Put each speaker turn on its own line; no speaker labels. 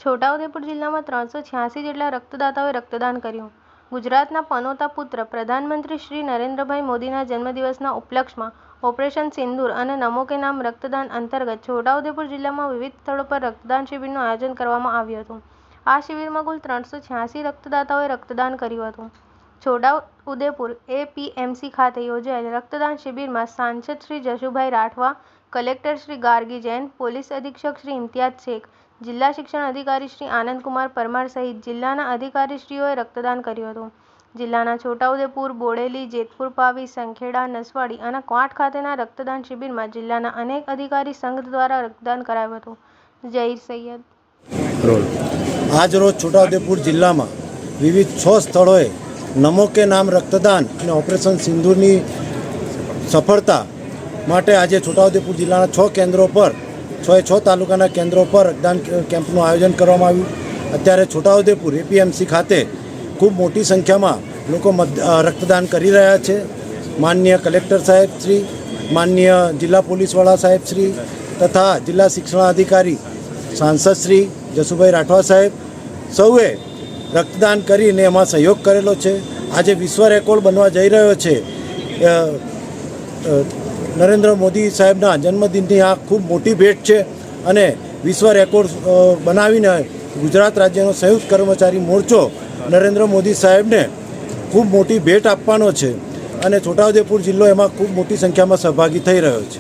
છોટાઉદેપુર જિલ્લામાં 386 જેટલા રક્તદાતાઓએ રક્તદાન કર્યું. ગુજરાતના પનોતા પુત્ર પ્રધાનમંત્રી શ્રી નરેન્દ્રભાઈ મોદીના જન્મદિવસના ઉપલક્ષમાં ઓપરેશન સિંદૂર અને નમો કે નામ રક્તદાન અંતર્ગત છોટાઉદેપુર જિલ્લામાં વિવિધ સ્થળો પર રક્તદાન શિબિરનું આયોજન કરવામાં આવ્યું હતું. આ શિબિરમાં કુલ 386 રક્તદાતાઓએ રક્તદાન કર્યું હતું. છોટાઉદેપુર એપીએમસી ખાતે યોજાયેલ રક્તદાન શિબિરમાં સાંસદ શ્રી જશુભાઈ રાઠવા, કલેક્ટર શ્રી ગાર્ગી જૈન, પોલીસ અધિક્ષક શ્રી ઇમ્તિયાઝ શેખ, જિલ્લા શિક્ષણ અધિકારી શ્રી આનંદકુમાર પરમાર સહિત જિલ્લાના અધિકારીશ્રીઓએ રક્તદાન કર્યું હતું. જિલ્લાના છોટાઉદેપુર, બોડેલી, જેતપુર, પાવી, સંખેડા, નસવાડી અને ક્વાંટ ખાતેના રક્તદાન શિબિરમાં જિલ્લાના અનેક અધિકારી સંઘ દ્વારા રક્તદાન કરાયું હતું. જહીર સૈયદ.
આજરોજ છોટાઉદેપુર જિલ્લામાં વિવિધ 6 સ્થળોએ નમો કે નામ રક્તદાન અને ઓપરેશન સિંદૂરની સફળતા માટે આજે છોટાઉદેપુર જિલ્લાના 6 કેન્દ્રો પર 6 તાલુકાના કેન્દ્રો પર રક્તદાન કેમ્પનું આયોજન કરવામાં આવ્યું. અત્યારે છોટાઉદેપુર એપીએમસી ખાતે ખૂબ મોટી સંખ્યામાં લોકો રક્તદાન કરી રહ્યા છે. માનનીય કલેક્ટર સાહેબ શ્રી, માનનીય જિલ્લા પોલીસવાળા સાહેબ શ્રી તથા જિલ્લા શિક્ષણાધિકારી સાંસદ શ્રી જશુભાઈ રાઠવા સાહેબ સૌએ રક્તદાન કરીને એમાં સહયોગ કરેલો છે. આજે વિશ્વ રેકોર્ડ બનવા જઈ રહ્યો છે. નરેન્દ્ર મોદી સાહેબના જન્મદિનની આ ખૂબ મોટી ભેટ છે અને વિશ્વ રેકોર્ડ બનાવીને ગુજરાત રાજ્યનો સંયુક્ત કર્મચારી મોરચો નરેન્દ્ર મોદી સાહેબને ખૂબ મોટી ભેટ આપવાનો છે અને છોટાઉદેપુર જિલ્લો એમાં ખૂબ મોટી સંખ્યામાં સહભાગી થઈ રહ્યો છે.